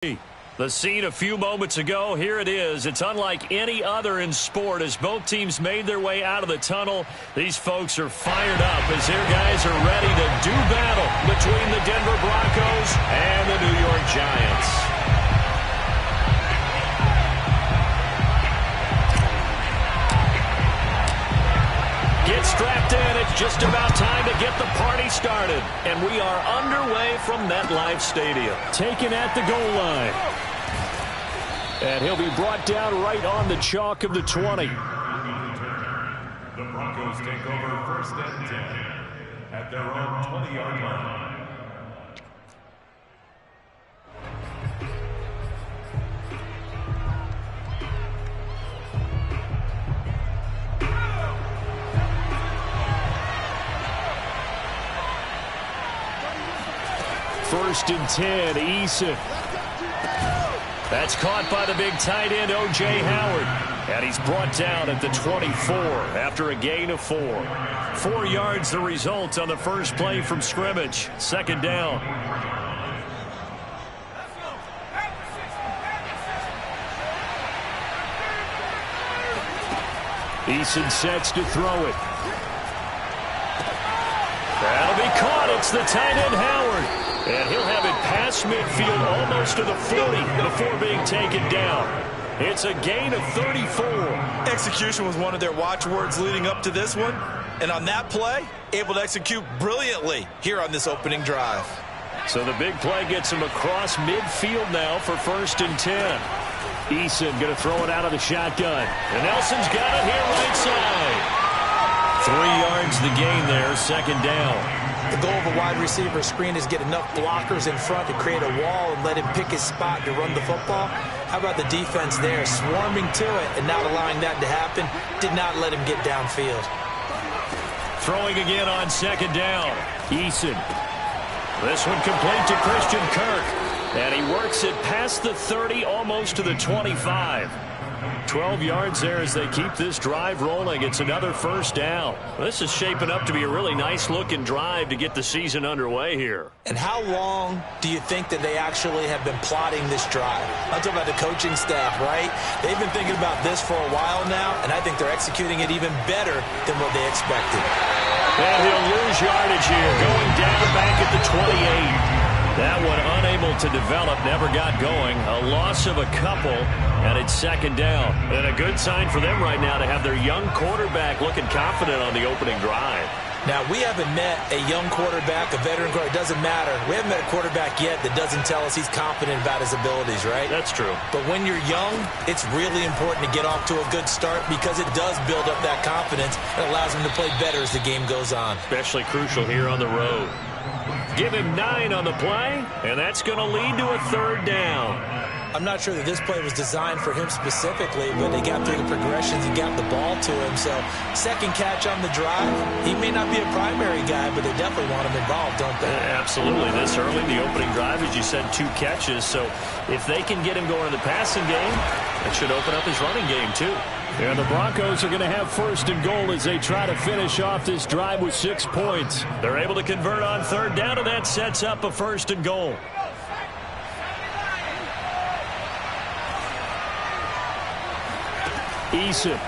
The scene a few moments ago, here it is. It's unlike any other in sport as both teams made their way out of the tunnel. These folks are fired up as their guys are ready to do battle between the Denver Broncos and the New York Giants. Get strapped in. It's just about time to get the party started. And we are underway from MetLife Stadium. Taken at the goal line. And he'll be brought down right on the chalk of the 20. The Broncos take over first and 10 at their own 20-yard line. First and 10, Eason. That's caught by the big tight end, O.J. Howard. And he's brought down at the 24 after a gain of 4. 4 yards the result on the first play from scrimmage. Second down. Eason sets to throw it. That'll be caught. It's the tight end, Howard. And he'll have it past midfield almost to the 40 before being taken down. It's a gain of 34. Execution was one of their watchwords leading up to this one. And on that play, able to execute brilliantly here on this opening drive. So the big play gets him across midfield now for first and 10. Eason going to throw it out of the shotgun. And Nelson's got it here right side. 3 yards the gain there, second down. The goal of a wide receiver screen is get enough blockers in front to create a wall and let him pick his spot to run the football. How about the defense there, swarming to it and not allowing that to happen? Did not let him get downfield. Throwing again on second down. Eason. This one complete to Christian Kirk. And he works it past the 30, almost to the 25. 12 yards there as they keep this drive rolling. It's another first down. This is shaping up to be a really nice-looking drive to get the season underway here. And how long do you think that they actually have been plotting this drive? I'm talking about the coaching staff, right? They've been thinking about this for a while now, and I think they're executing it even better than what they expected. And he'll lose yardage here, going down back at the 28. That one unable to develop, never got going. A loss of a couple, and it's second down. And a good sign for them right now to have their young quarterback looking confident on the opening drive. Now, we haven't met a young quarterback, a veteran quarterback. It doesn't matter. We haven't met a quarterback yet that doesn't tell us he's confident about his abilities, right? That's true. But when you're young, it's really important to get off to a good start because it does build up that confidence and allows him to play better as the game goes on. Especially crucial here on the road. Give him 9 on the play, and that's going to lead to a third down. I'm not sure that this play was designed for him specifically, but they got through the progressions and got the ball to him. So, second catch on the drive. He may not be a primary guy, but they definitely want him involved, don't they? Absolutely. This early in the opening drive, as you said, 2 catches. So, if they can get him going in the passing game, it should open up his running game, too. And the Broncos are going to have first and goal as they try to finish off this drive with 6 points. They're able to convert on third down, and that sets up a first and goal. Eason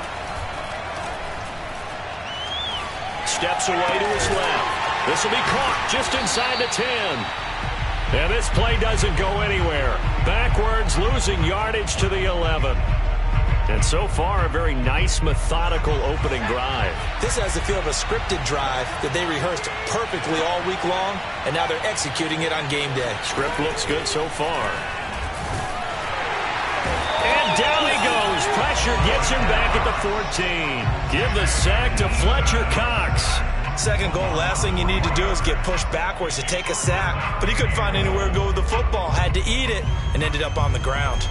steps away to his left. This will be caught just inside the 10. And this play doesn't go anywhere. Backwards, losing yardage to the 11. And so far, a very nice, methodical opening drive. This has the feel of a scripted drive that they rehearsed perfectly all week long, and now they're executing it on game day. Script looks good so far. And down he goes. Pressure gets him back at the 14. Give the sack to Fletcher Cox. Second goal, last thing you need to do is get pushed backwards to take a sack. But he couldn't find anywhere to go with the football. Had to eat it and ended up on the ground.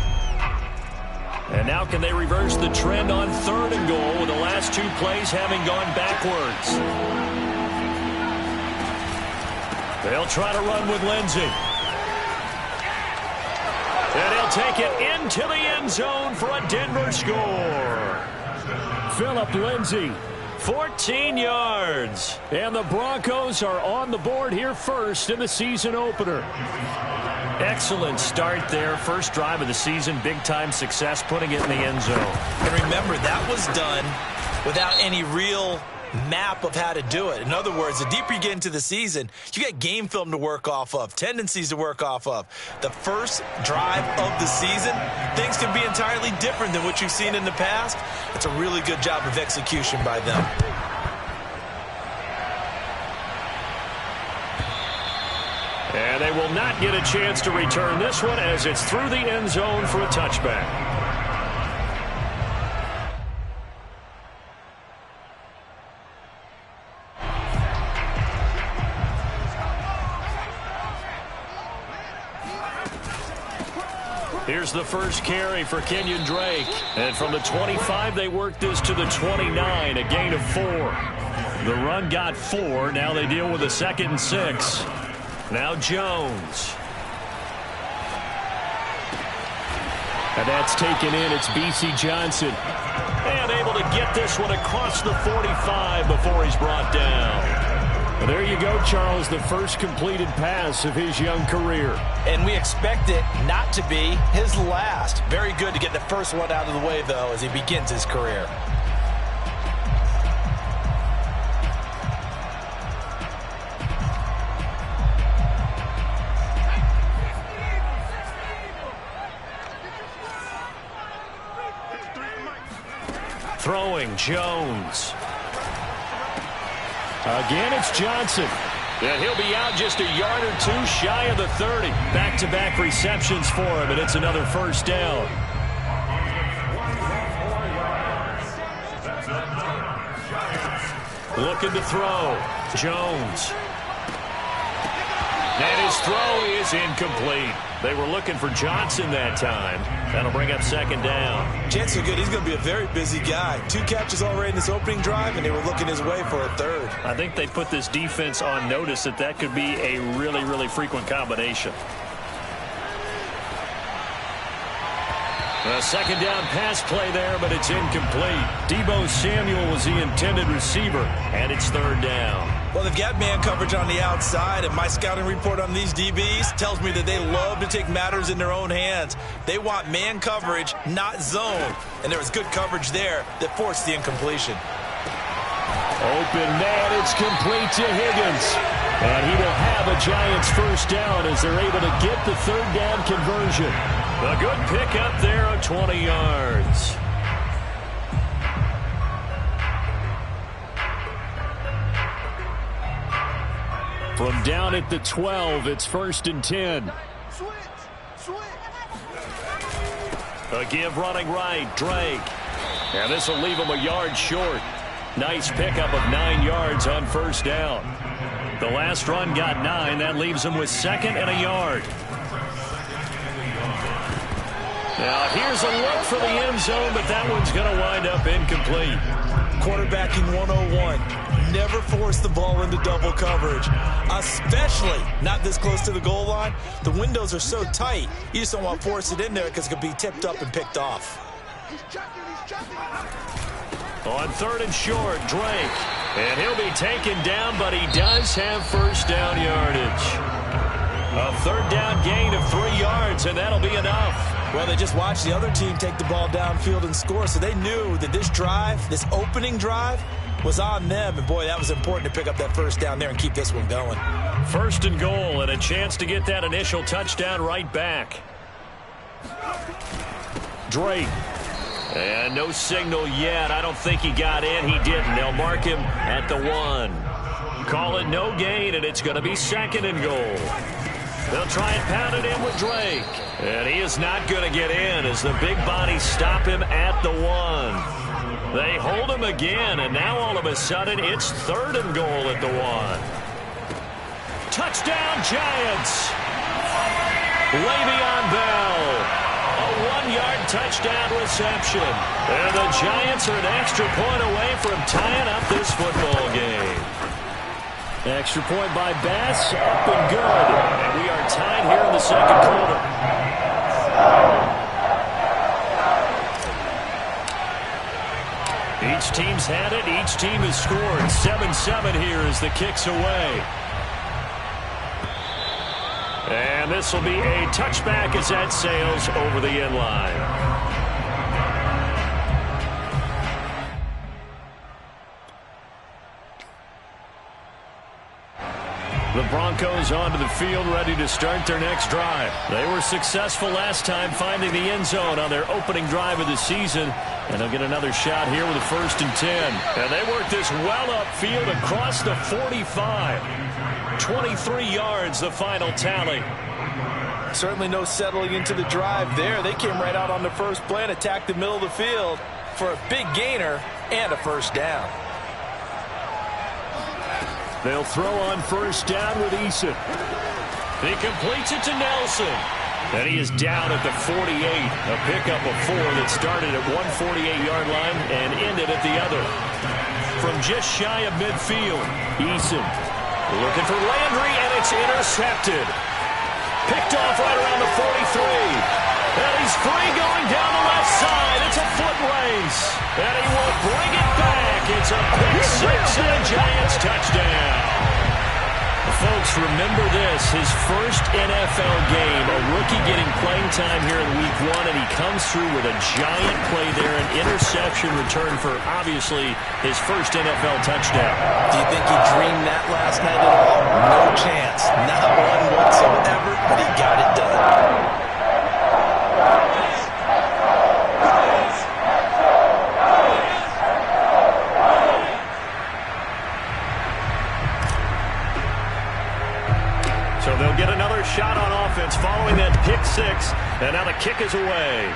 And now can they reverse the trend on third and goal with the last 2 plays having gone backwards? They'll try to run with Lindsey. And he'll take it into the end zone for a Denver score. Phillip Lindsay, 14 yards. And the Broncos are on the board here first in the season opener. Excellent start there. First drive of the season, big-time success, putting it in the end zone. And remember, that was done without any real map of how to do it. In other words, the deeper you get into the season, you get game film to work off of, tendencies to work off of. The first drive of the season, things can be entirely different than what you've seen in the past. It's a really good job of execution by them. And they will not get a chance to return this one as it's through the end zone for a touchback. Here's the first carry for Kenyon Drake. And from the 25, they work this to the 29, a gain of 4. The run got 4. Now they deal with a 2nd and 6. Now Jones. And that's taken in. It's B.C. Johnson. And able to get this one across the 45 before he's brought down. Well, there you go, Charles, the first completed pass of his young career. And we expect it not to be his last. Very good to get the first one out of the way, though, as he begins his career. Throwing, Jones. Again, it's Johnson. And he'll be out just a yard or two shy of the 30. Back-to-back receptions for him, and it's another first down. Looking to throw. Jones. And his throw is incomplete. They were looking for Johnson that time. That'll bring up 2nd down. Chances are good he's going to be a very busy guy. 2 catches already in this opening drive, and they were looking his way for a 3rd. I think they put this defense on notice that could be a really, really frequent combination. A 2nd down pass play there, but it's incomplete. Deebo Samuel was the intended receiver, and it's 3rd down. Well, they've got man coverage on the outside, and my scouting report on these DBs tells me that they love to take matters in their own hands. They want man coverage, not zone. And there was good coverage there that forced the incompletion. Open man, it's complete to Higgins. And he will have a Giants first down as they're able to get the 3rd down conversion. A good pickup there of 20 yards. From down at the 12, it's 1st and 10. A give running right, Drake. And this will leave him a yard short. Nice pickup of 9 yards on first down. The last run got 9. That leaves him with 2nd and a yard. Now here's a look for the end zone, but that one's going to wind up incomplete. Quarterbacking 101. Never force the ball into double coverage, especially not this close to the goal line. The windows are so tight, you just don't want to force it in there because it could be tipped up and picked off. On 3rd and short, Drake. And he'll be taken down, but he does have first down yardage. A 3rd down gain of 3 yards, and that'll be enough. Well, they just watched the other team take the ball downfield and score, so they knew that this drive, this opening drive, was on them. And, boy, that was important to pick up that first down there and keep this one going. 1st and goal and a chance to get that initial touchdown right back. Drake. And no signal yet. I don't think he got in. He didn't. They'll mark him at the 1. Call it no gain, and it's going to be 2nd and goal. They'll try and pound it in with Drake. And he is not going to get in as the big bodies stop him at the 1. They hold him again, and now all of a sudden it's 3rd and goal at the 1. Touchdown, Giants! Le'Veon Bell. A 1-yard touchdown reception. And the Giants are an extra point away from tying up this football game. Extra point by Bass, up and good. And we are tied here in the 2nd quarter. Each team's had it. Each team has scored. 7-7 here as the kick's away. And this will be a touchback as that sails over the end line. The Broncos onto the field, ready to start their next drive. They were successful last time finding the end zone on their opening drive of the season. And they'll get another shot here with a 1st and 10. And they work this well upfield across the 45. 23 yards, the final tally. Certainly no settling into the drive there. They came right out on the first play and attacked the middle of the field for a big gainer and a 1st down. They'll throw on 1st down with Eason. He completes it to Nelson. And he is down at the 48. A pickup of 4 that started at 148-yard line and ended at the other. From just shy of midfield, Eason looking for Landry, and it's intercepted. Picked off right around the 43. And he's free going down the left side. It's a foot race. And he will bring it back. It's a pick 6 and a Giants touchdown. Folks, remember this, his first NFL game, a rookie getting playing time here in week 1, and he comes through with a giant play there, an interception return for, obviously, his first NFL touchdown. Do you think he dreamed that last night at all? No chance. Not one whatsoever, but he got it done. So they'll get another shot on offense following that pick 6, and now the kick is away.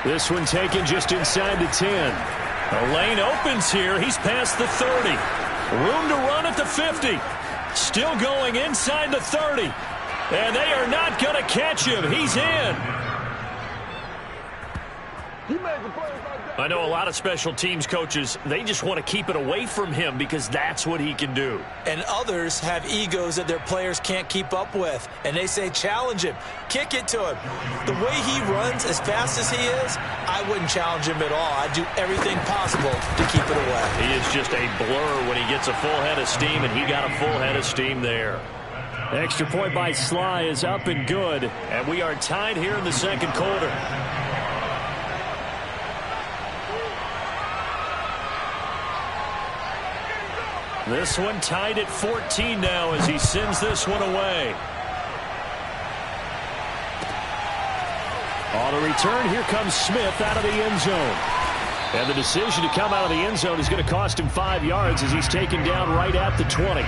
This one taken just inside the 10. The lane opens here. He's past the 30. Room to run at the 50. Still going inside the 30. And they are not going to catch him. He's in. I know a lot of special teams coaches, they just want to keep it away from him because that's what he can do. And others have egos that their players can't keep up with. And they say, challenge him. Kick it to him. The way he runs, as fast as he is, I wouldn't challenge him at all. I'd do everything possible to keep it away. He is just a blur when he gets a full head of steam, and he got a full head of steam there. Extra point by Sly is up and good, and we are tied here in the second quarter. This one tied at 14 now as he sends this one away. On the return, here comes Smith out of the end zone. And the decision to come out of the end zone is going to cost him 5 yards as he's taken down right at the 20.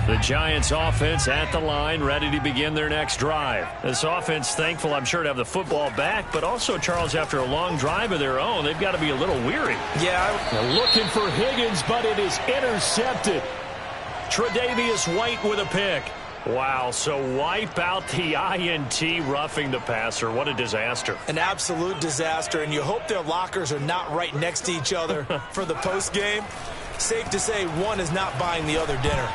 The Giants offense at the line, ready to begin their next drive. This offense thankful, I'm sure, to have the football back, but also, Charles, after a long drive of their own, they've got to be a little weary. Yeah. They're looking for Higgins, but it is intercepted. Tre'Davious White with a pick. Wow, so wipe out the INT, roughing the passer. What a disaster. An absolute disaster, and you hope their lockers are not right next to each other for the postgame. Safe to say one is not buying the other dinner.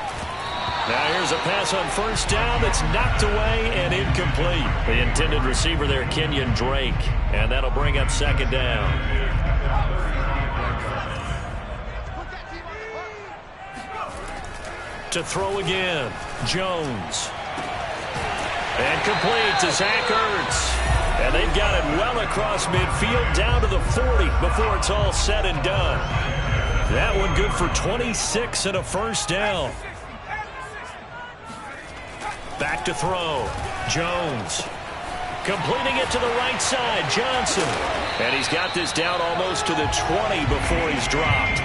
Now here's a pass on 1st down that's knocked away and incomplete. The intended receiver there, Kenyon Drake. And that'll bring up 2nd down. To throw again, Jones. And complete to Zach Ertz. And they've got it well across midfield down to the 40 before it's all said and done. That one good for 26 and a 1st down. Back to throw. Jones. Completing it to the right side. Johnson. And he's got this down almost to the 20 before he's dropped.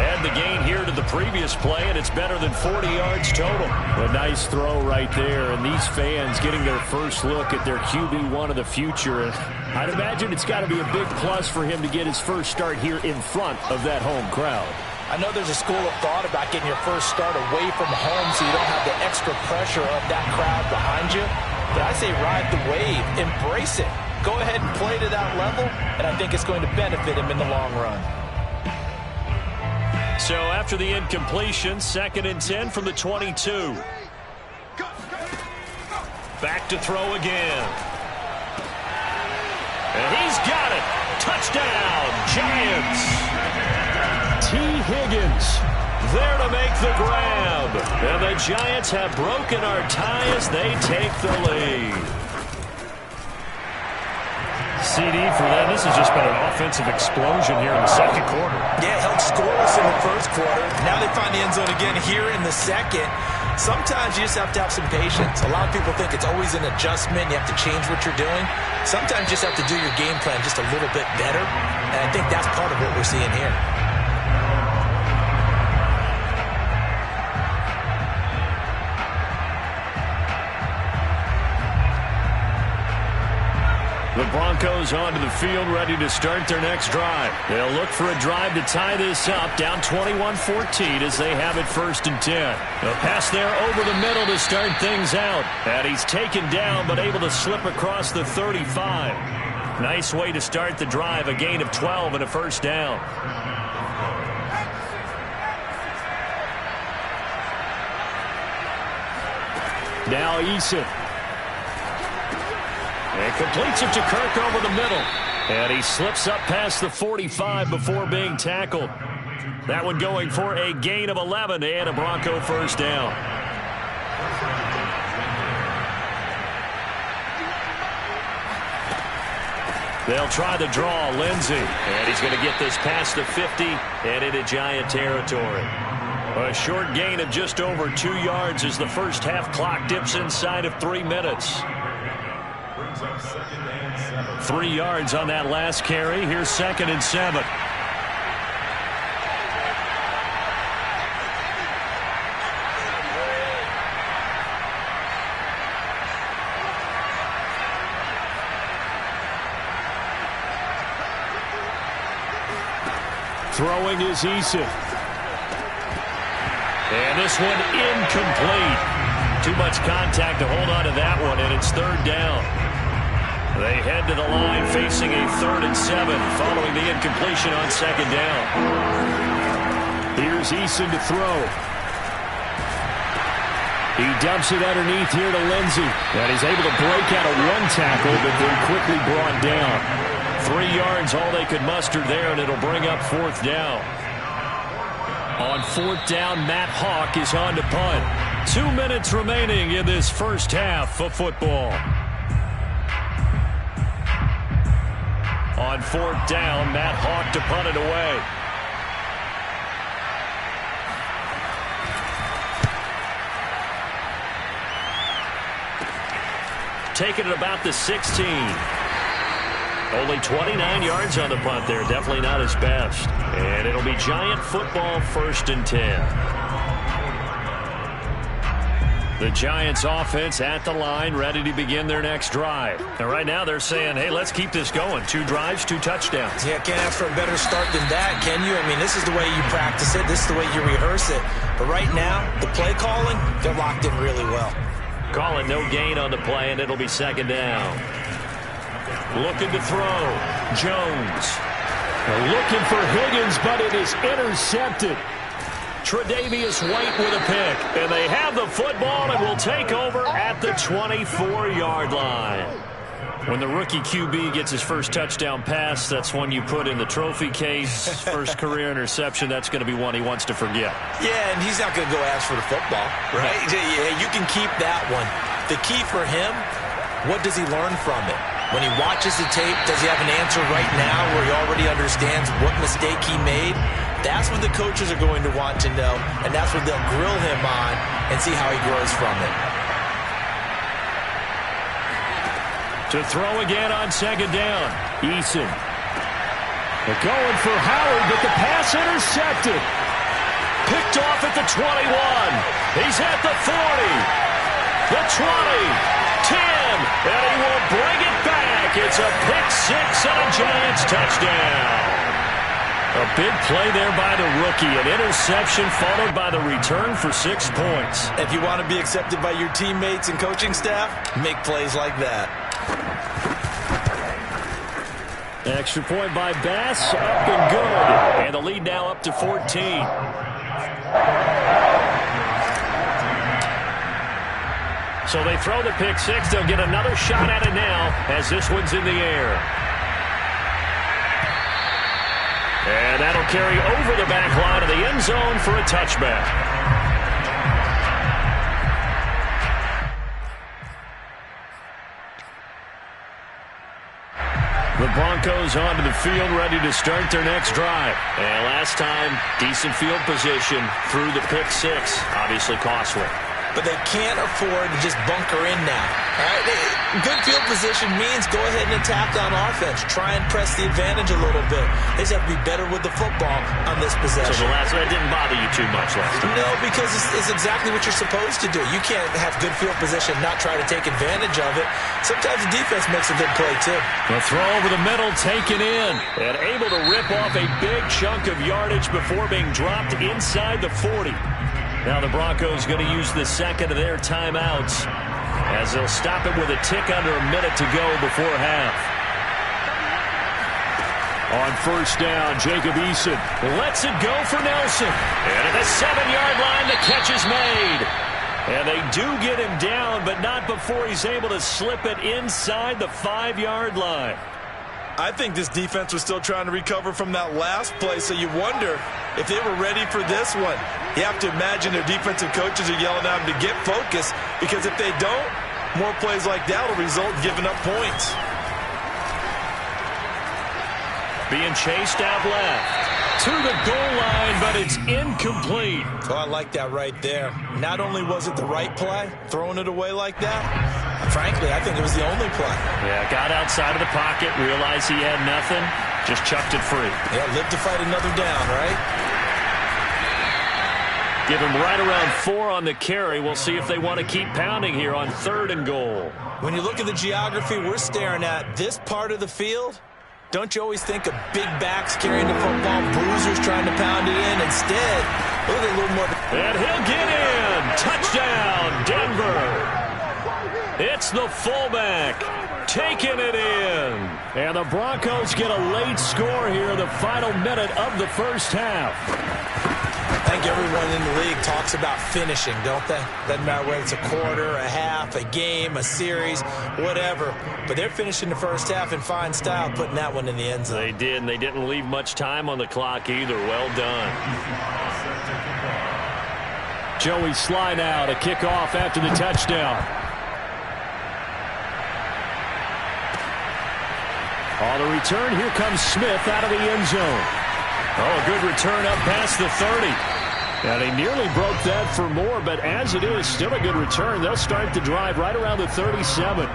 Add the gain here to the previous play, and it's better than 40 yards total. A nice throw right there, and these fans getting their first look at their QB1 of the future. And I'd imagine it's got to be a big plus for him to get his first start here in front of that home crowd. I know there's a school of thought about getting your first start away from home so you don't have the extra pressure of that crowd behind you. But I say ride the wave. Embrace it. Go ahead and play to that level, and I think it's going to benefit him in the long run. So after the incompletion, 2nd and 10 from the 22. Back to throw again. And he's got it. Touchdown, Giants. T. Higgins, there to make the grab. And the Giants have broken our tie as they take the lead. CD for them. This has just been an offensive explosion here in the second quarter. Yeah, held scoreless in the first quarter. Now they find the end zone again here in the second. Sometimes you just have to have some patience. A lot of people think it's always an adjustment. You have to change what you're doing. Sometimes you just have to do your game plan just a little bit better. And I think that's part of what we're seeing here. The Broncos onto the field, ready to start their next drive. They'll look for a drive to tie this up, down 21-14 as they have it 1st and 10. A pass there over the middle to start things out. And he's taken down, but able to slip across the 35. Nice way to start the drive, a gain of 12 and a 1st down. Now Eason. And completes it to Kirk over the middle. And he slips up past the 45 before being tackled. That one going for a gain of 11 and a Bronco 1st down. They'll try the draw, Lindsey. And he's going to get this past the 50 and into Giant territory. A short gain of just over 2 yards as the first half clock dips inside of 3 minutes. 3 yards on that last carry. Here's 2nd and 7. Throwing is Eason. And this one incomplete. Too much contact to hold on to that one, and it's 3rd down. They head to the line facing a 3rd and 7 following the incompletion on 2nd down. Here's Eason to throw. He dumps it underneath here to Lindsey. And he's able to break out of one tackle, but then quickly brought down. 3 yards, all they could muster there, and it'll bring up 4th down. On 4th down, Matt Hawk is on to punt. 2 minutes remaining in this first half of football. On 4th down, Matt Hawk to punt it away. Taking it about the 16. Only 29 yards on the punt there. Definitely not his best. And it'll be Giant football 1st and 10. The Giants offense at the line, ready to begin their next drive. And right now they're saying, hey, let's keep this going. 2 drives, 2 touchdowns. Yeah, can't ask for a better start than that, can you? I mean, this is the way you practice it. This is the way you rehearse it. But right now, the play calling, they're locked in really well. Calling no gain on the play, and it'll be 2nd down. Looking to throw. Jones. Looking for Higgins, but it is intercepted. Tre'Davious White with a pick. And they have the football and will take over at the 24-yard line. When the rookie QB gets his first touchdown pass, that's one you put in the trophy case. First career interception, that's going to be one he wants to forget. Yeah, and he's not going to go ask for the football, right? Yeah, you can keep that one. The key for him, what does he learn from it? When he watches the tape, does he have an answer right now where he already understands what mistake he made? That's what the coaches are going to want to know, and that's what they'll grill him on and see how he grows from it. To throw again on 2nd down. Eason. They're going for Howard, but the pass intercepted. Picked off at the 21. He's at the 40. The 20. 10. And he will bring it back. It's a pick-6 and a Giants touchdown. A big play there by the rookie. An interception followed by the return for 6 points. If you want to be accepted by your teammates and coaching staff, make plays like that. Extra point by Bass, up and good. And the lead now up to 14. So they throw the pick-6. They'll get another shot at it now as this one's in the air. And that'll carry over the back line of the end zone for a touchback. The Broncos onto the field, ready to start their next drive. And last time, decent field position through the pick six. Obviously costly. But they can't afford to just bunker in now. All right? Good field position means go ahead and attack on offense. Try and press the advantage a little bit. They just have to be better with the football on this possession. So the last one didn't bother you too much last time? No, because it's exactly what you're supposed to do. You can't have good field position and not try to take advantage of it. Sometimes the defense makes a good play, too. The throw over the middle taken in. And able to rip off a big chunk of yardage before being dropped inside the 40. Now the Broncos going to use the second of their timeouts as they'll stop it with a tick under a minute to go before half. On first down, Jacob Eason lets it go for Nelson. And at the 7-yard line, the catch is made. And they do get him down, but not before he's able to slip it inside the 5-yard line. I think this defense was still trying to recover from that last play, so you wonder if they were ready for this one. You have to imagine their defensive coaches are yelling at them to get focused, because if they don't, more plays like that will result in giving up points. Being chased out left to the goal line, but it's incomplete. Oh, I like that right there. Not only was it the right play, throwing it away like that, frankly, I think it was the only play. Yeah, got outside of the pocket, realized he had nothing, just chucked it free. Yeah, live to fight another down, right? Give him right around 4 on the carry. We'll see if they want to keep pounding here on 3rd and goal. When you look at the geography we're staring at, this part of the field, don't you always think of big backs carrying the football, bruisers trying to pound it in? Instead, look at a little more. And he'll get in. Touchdown, Denver. It's the fullback taking it in. And the Broncos get a late score here in the final minute of the first half. I think everyone in the league talks about finishing, don't they? Doesn't matter whether it's a quarter, a half, a game, a series, whatever. But they're finishing the first half in fine style, putting that one in the end zone. They did, and they didn't leave much time on the clock either. Well done. Joey slide out, a kickoff after the touchdown. On the return, here comes Smith out of the end zone. Oh, a good return up past the 30. And he nearly broke that for more, but as it is, still a good return. They'll start the drive right around the 37.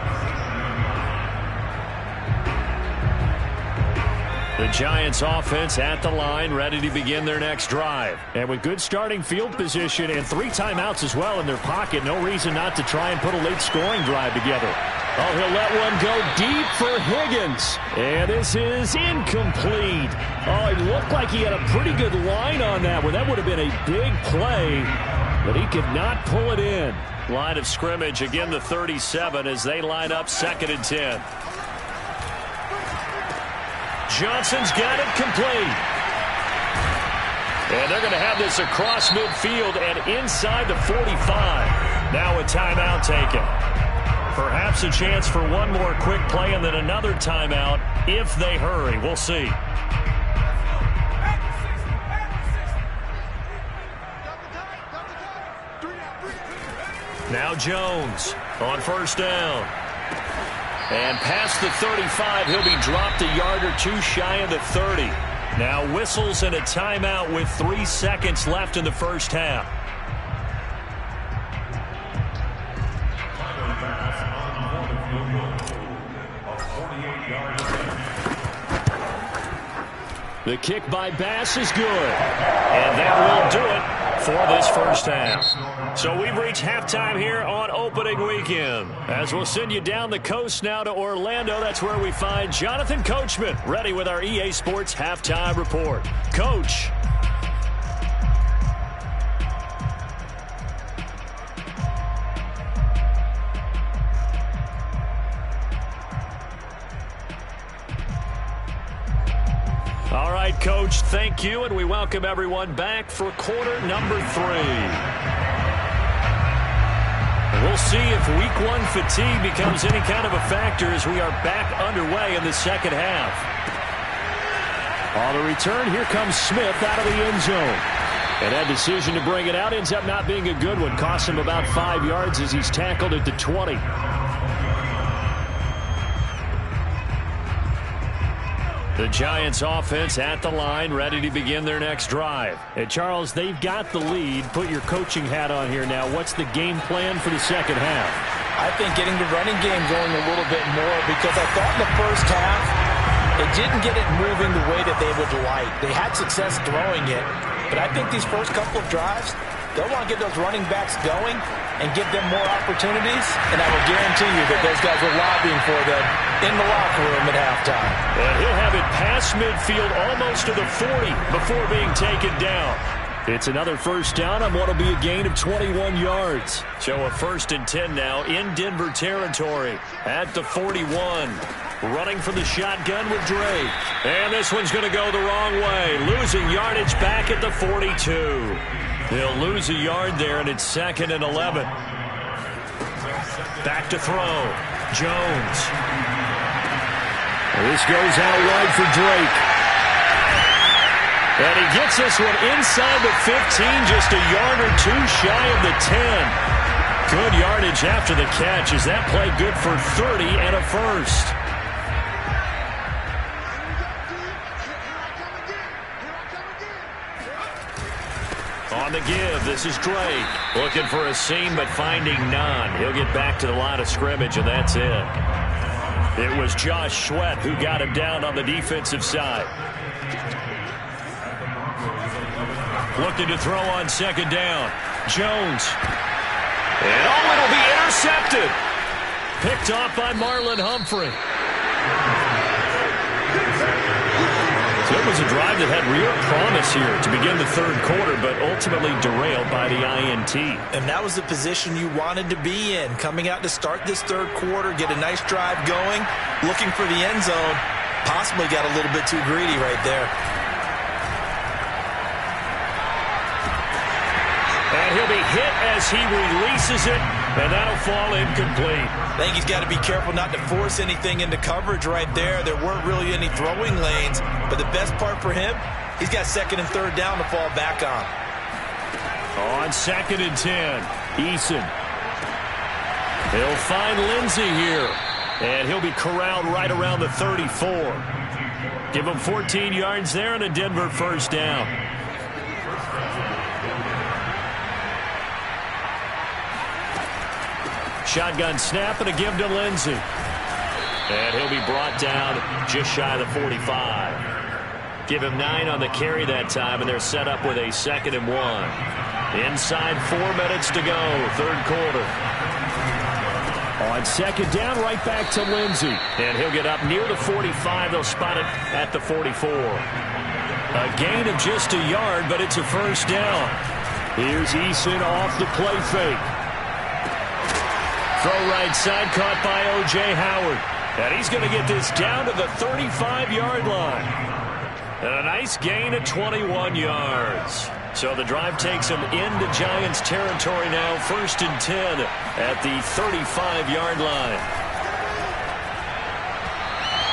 The Giants offense at the line, ready to begin their next drive. And with good starting field position and 3 timeouts as well in their pocket, no reason not to try and put a late scoring drive together. Oh, he'll let one go deep for Higgins. And this is incomplete. Oh, it looked like he had a pretty good line on that one. That would have been a big play, but he could not pull it in. Line of scrimmage, again the 37 as they line up 2nd and 10. Johnson's got it complete. And they're going to have this across midfield and inside the 45. Now a timeout taken. Perhaps a chance for one more quick play and then another timeout if they hurry. We'll see. Now Jones on first down. And past the 35, he'll be dropped a yard or 2 shy of the 30. Now whistles and a timeout with 3 seconds left in the first half. The kick by Bass is good. And that will do it for this first half. So we've reached halftime here on opening weekend. As we'll send you down the coast now to Orlando, that's where we find Jonathan Coachman ready with our EA Sports Halftime Report. Coach. All right, Coach, thank you, and we welcome everyone back for quarter number 3. We'll see if week 1 fatigue becomes any kind of a factor as we are back underway in the second half. On the return, here comes Smith out of the end zone. And that decision to bring it out ends up not being a good one. Costs him about 5 yards as he's tackled at the 20. The Giants offense at the line, ready to begin their next drive. And Charles, they've got the lead. Put your coaching hat on here now. What's the game plan for the second half? I think getting the running game going a little bit more, because I thought in the first half it didn't get it moving the way that they would like. They had success throwing it, but I think these first couple of drives, they'll want to get those running backs going and give them more opportunities, and I will guarantee you that those guys were lobbying for them in the locker room at halftime. And he'll have it past midfield almost to the 40 before being taken down. It's another first down on what will be a gain of 21 yards. So a 1st and 10 now in Denver territory at the 41. Running from the shotgun with Drake. And this one's going to go the wrong way. Losing yardage back at the 42. They'll lose a yard there, and it's 2nd and 11. Back to throw. Jones. This goes out wide for Drake. And he gets this one inside the 15, just a yard or two shy of the 10. Good yardage after the catch. Is that play good for 30 and a first? On the give, this is Drake. Looking for a seam, but finding none. He'll get back to the line of scrimmage, and that's it. It was Josh Sweat who got him down on the defensive side. Looking to throw on 2nd down. Jones. And it'll be intercepted. Picked off by Marlon Humphrey. So it was a drive that had real promise here to begin the 3rd quarter, but ultimately derailed by the INT. And that was the position you wanted to be in. Coming out to start this 3rd quarter, get a nice drive going, looking for the end zone. Possibly got a little bit too greedy right there. And he'll be hit as he releases it, and that'll fall incomplete. I think he's got to be careful not to force anything into coverage right there. There weren't really any throwing lanes, but the best part for him, he's got 2nd and 3rd down to fall back on. On 2nd and 10, Eason. He'll find Lindsey here, and he'll be corralled right around the 34. Give him 14 yards there and a Denver 1st down. Shotgun snap and a give to Lindsey. And he'll be brought down just shy of the 45. Give him 9 on the carry that time, and they're set up with a 2nd and 1. Inside 4 minutes to go, 3rd quarter. On 2nd down, right back to Lindsey. And he'll get up near the 45. They'll spot it at the 44. A gain of just a yard, but it's a 1st down. Here's Eason off the play fake. Throw right side, caught by O.J. Howard. And he's going to get this down to the 35-yard line. And a nice gain of 21 yards. So the drive takes him into Giants territory now, 1st and 10 at the 35-yard line.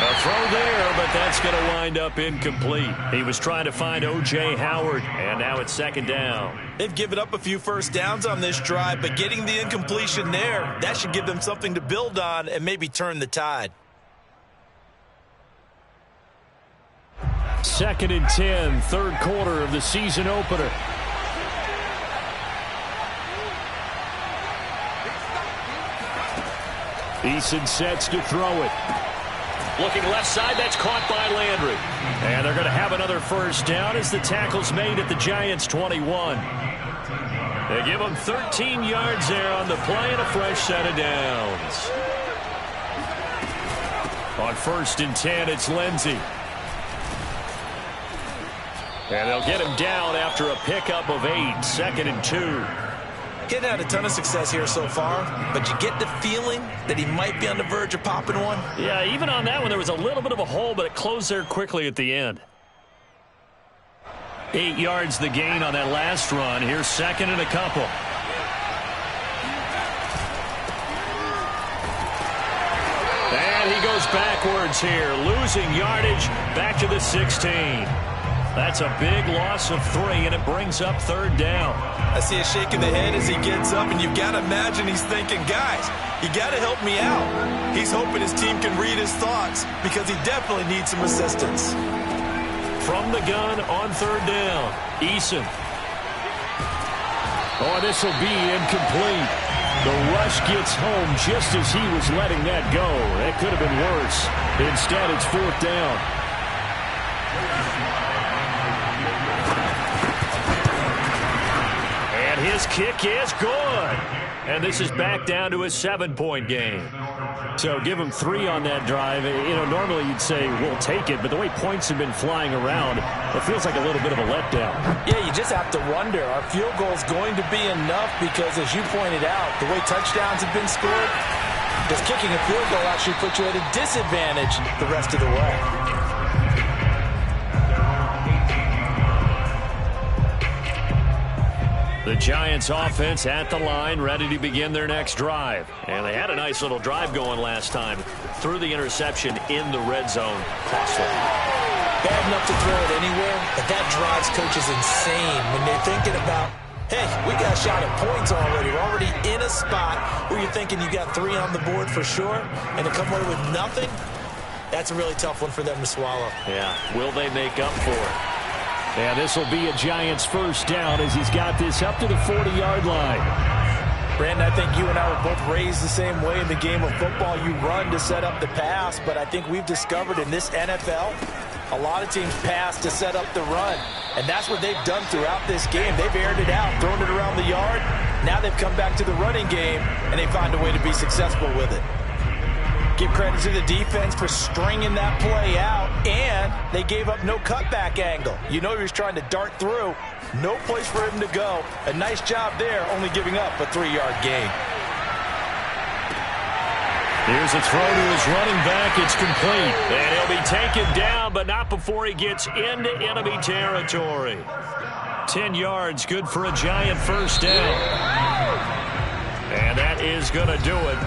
A throw there, but that's going to wind up incomplete. He was trying to find O.J. Howard, and now it's 2nd down. They've given up a few 1st downs on this drive, but getting the incompletion there, that should give them something to build on and maybe turn the tide. 2nd and 10, 3rd quarter of the season opener. Eason sets to throw it. Looking left side, that's caught by Landry. And they're going to have another 1st down as the tackle's made at the Giants' 21. They give them 13 yards there on the play and a fresh set of downs. On 1st and 10, it's Lindsey. And they'll get him down after a pickup of 8, 2nd and 2. He's had a ton of success here so far, but you get the feeling that he might be on the verge of popping one. Yeah, even on that one, there was a little bit of a hole, but it closed there quickly at the end. 8 yards the gain on that last run. Here's 2nd and a couple. And he goes goes backwards here, losing yardage back to the 16. That's a big loss of 3, and it brings up 3rd down. I see a shake of the head as he gets up, and you've got to imagine he's thinking, guys, you got to help me out. He's hoping his team can read his thoughts because he definitely needs some assistance. From the gun on 3rd down, Eason. Oh, this will be incomplete. The rush gets home just as he was letting that go. That could have been worse. Instead, it's 4th down. And his kick is good. And this is back down to a 7-point game. So give him 3 on that drive. You know, normally you'd say, we'll take it, but the way points have been flying around, it feels like a little bit of a letdown. Yeah, you just have to wonder, are field goals going to be enough? Because as you pointed out, the way touchdowns have been scored, does kicking a field goal actually put you at a disadvantage the rest of the way? The Giants offense at the line, ready to begin their next drive. And they had a nice little drive going last time. Threw the interception in the red zone. Costly. Bad enough to throw it anywhere, but that drives coaches insane when they're thinking about, hey, we got a shot at points already. We're already in a spot where you're thinking you got 3 on the board for sure, and to come away with nothing, that's a really tough one for them to swallow. Yeah, will they make up for it? And this will be a Giants 1st down as he's got this up to the 40-yard line. Brandon, I think you and I were both raised the same way in the game of football. You run to set up the pass, but I think we've discovered in this NFL, a lot of teams pass to set up the run. And that's what they've done throughout this game. They've aired it out, thrown it around the yard. Now they've come back to the running game, and they find a way to be successful with it. Give credit to the defense for stringing that play out, and they gave up no cutback angle. You know he was trying to dart through. No place for him to go. A nice job there, only giving up a 3-yard gain. Here's a throw to his running back. It's complete. And he'll be taken down, but not before he gets into enemy territory. 10 yards, good for a Giant 1st down. And that is going to do it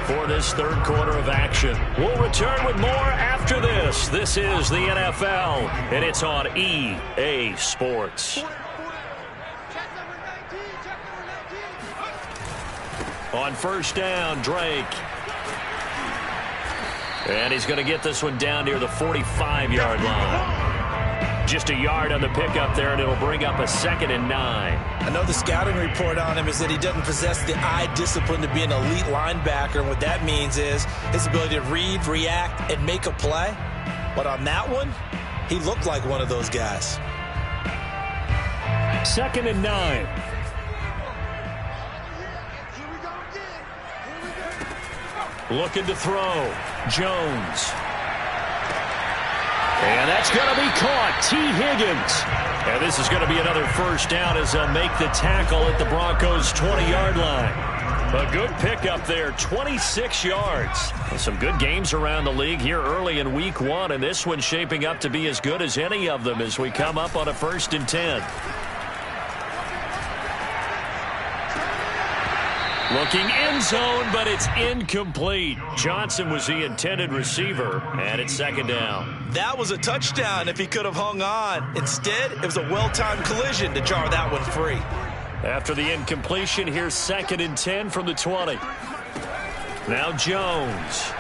for this 3rd quarter of action. We'll return with more after this. This is the NFL, and it's on EA Sports. On 1st down, Drake. And he's going to get this one down near the 45-yard line. Just a yard on the pickup there, and it'll bring up a 2nd and 9. I know the scouting report on him is that he doesn't possess the eye discipline to be an elite linebacker. And what that means is his ability to read, react, and make a play. But on that one, he looked like one of those guys. 2nd and 9. Looking to throw. Jones. And that's going to be caught. T. Higgins. And this is going to be another 1st down as they'll make the tackle at the Broncos' 20-yard line. A good pickup there, 26 yards. And some good games around the league here early in Week 1, and this one's shaping up to be as good as any of them as we come up on a 1st and 10. Looking end zone, but it's incomplete. Johnson was the intended receiver, and it's 2nd down. That was a touchdown if he could have hung on. Instead, it was a well-timed collision to jar that one free. After the incompletion, here's 2nd and 10 from the 20. Now Jones.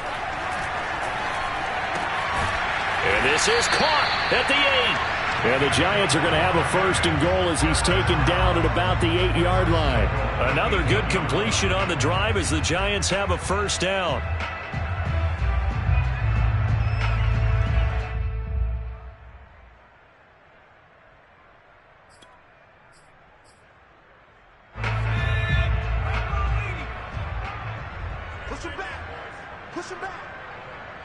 And this is caught at the 8. And the Giants are going to have a 1st and goal as he's taken down at about the 8-yard line. Another good completion on the drive as the Giants have a 1st down. Push him back. Push him back.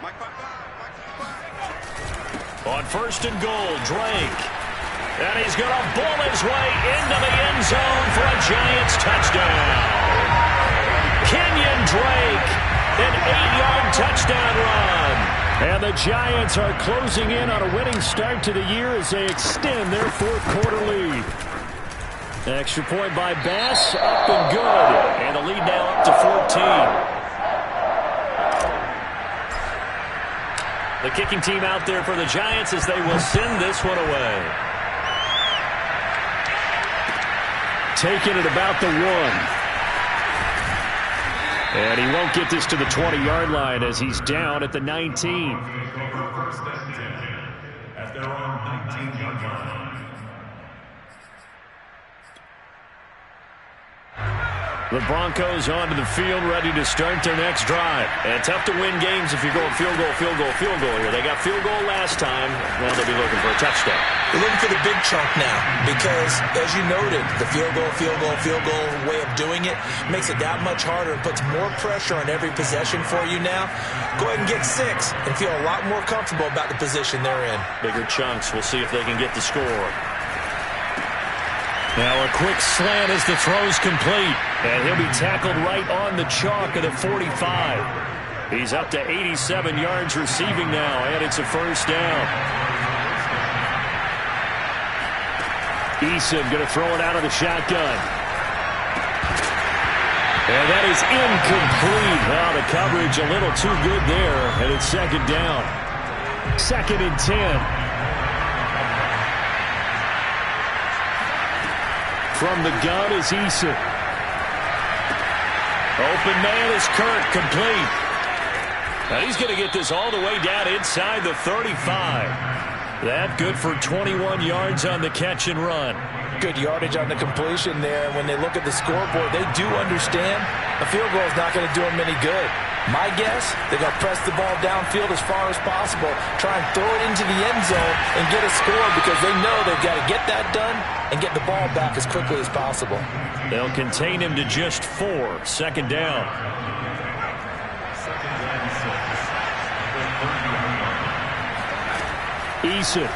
Mike, back. On 1st and goal, Drake. And he's going to bull his way into the end zone for a Giants touchdown. Kenyon Drake, an 8-yard touchdown run. And the Giants are closing in on a winning start to the year as they extend their 4th quarter lead. Extra point by Bass, up and good. And the lead now up to 14. The kicking team out there for the Giants as they will send this one away. Taking it about the 1. And he won't get this to the 20-yard line as he's down at the 19. First and 10 at their own 19-yard line. The Broncos onto the field, ready to start their next drive. And tough to win games if you're going field goal, field goal, field goal here. They got field goal last time. Now they'll be looking for a touchdown. They're looking for the big chunk now because, as you noted, the field goal way of doing it makes it that much harder and puts more pressure on every possession for you now. Go ahead and get 6 and feel a lot more comfortable about the position they're in. Bigger chunks. We'll see if they can get the score. Now a quick slant as the throw's complete. And he'll be tackled right on the chalk of the 45. He's up to 87 yards receiving now, and it's a first down. Eason going to throw it out of the shotgun. And that is incomplete. Well, the coverage a little too good there, and it's second down. 2nd and 10. From the gun is Eason. Open man is Kirk, complete. Now he's going to get this all the way down inside the 35. That good for 21 yards on the catch and run. Good yardage on the completion there. When they look at the scoreboard, they do understand a field goal is not going to do them any good. My guess, they're going to press the ball downfield as far as possible, try and throw it into the end zone and get a score because they know they've got to get that done and get the ball back as quickly as possible. They'll contain him to just 4. Second down. Eason.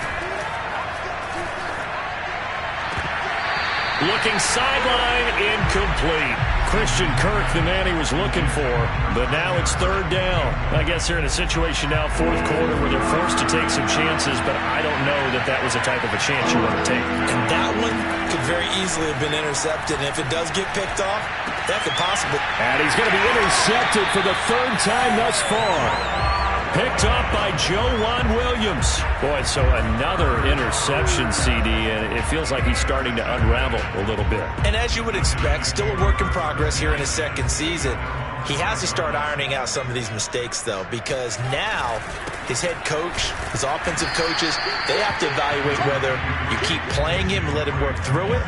Looking sideline, incomplete. Christian Kirk, the man he was looking for, but now it's 3rd down. I guess they're in a situation now, 4th quarter, where they're forced to take some chances, but I don't know that that was the type of a chance you want to take. And that one could very easily have been intercepted, and if it does get picked off, that could possibly. And he's going to be intercepted for the 3rd time thus far. Picked up by Joejuan Williams. Boy, so another interception, CD, and it feels like he's starting to unravel a little bit. And as you would expect, still a work in progress here in his 2nd season. He has to start ironing out some of these mistakes, though, because now his head coach, his offensive coaches, they have to evaluate whether you keep playing him and let him work through it,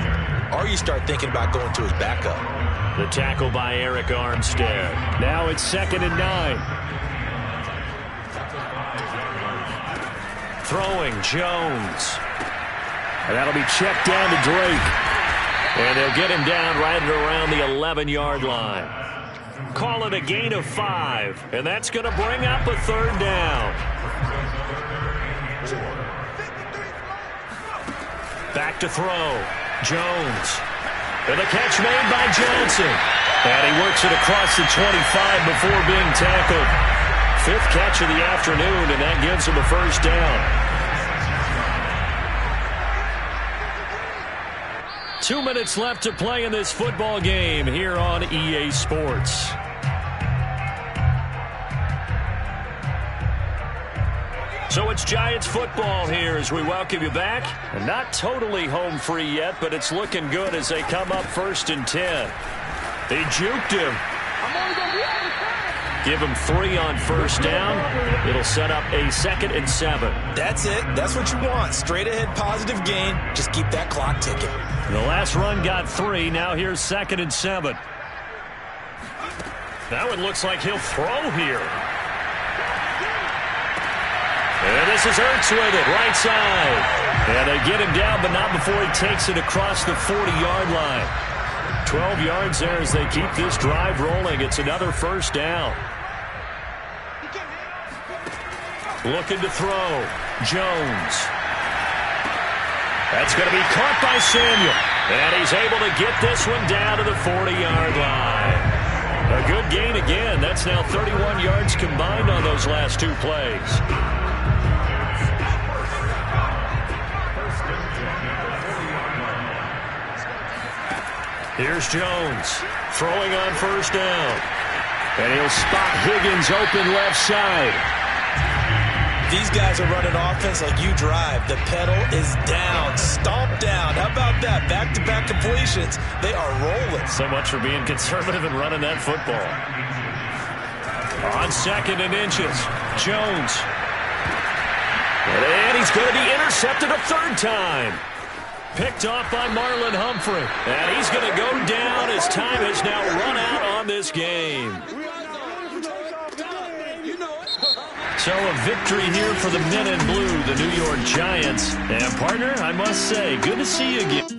or you start thinking about going to his backup. The tackle by Eric Armstead. Now it's 2nd and 9. Throwing, Jones. And that'll be checked down to Drake. And they'll get him down right around the 11-yard line. Call it a gain of 5. And that's going to bring up a 3rd down. Back to throw. Jones. And the catch made by Johnson. And he works it across the 25 before being tackled. 5th catch of the afternoon, and that gives him a first down. 2 minutes left to play in this football game here on EA Sports. So it's Giants football here as we welcome you back. And not totally home free yet, but it's looking good as they come up 1st and 10. They juked him. Give him 3 on 1st down. It'll set up a 2nd and 7. That's it. That's what you want. Straight ahead positive gain. Just keep that clock ticking. The last run got 3. Now here's 2nd and 7. Now it looks like he'll throw here. And this is Ertz with it, right side. And they get him down, but not before he takes it across the 40-yard line. 12 yards there as they keep this drive rolling. It's another first down. Looking to throw. Jones. That's going to be caught by Samuel. And he's able to get this one down to the 40-yard line. A good gain again. That's now 31 yards combined on those last 2 plays. Here's Jones throwing on 1st down. And he'll spot Higgins open left side. these guys are running offense like you drive. The pedal is down, stomp down. How about that? Back-to-back completions. They are rolling. So much for being conservative and running that football. On 2nd and inches, Jones. And he's going to be intercepted a 3rd time. Picked off by Marlon Humphrey. And he's going to go down. His time has now run out on this game. So a victory here for the men in blue, the New York Giants. And partner, I must say, good to see you again.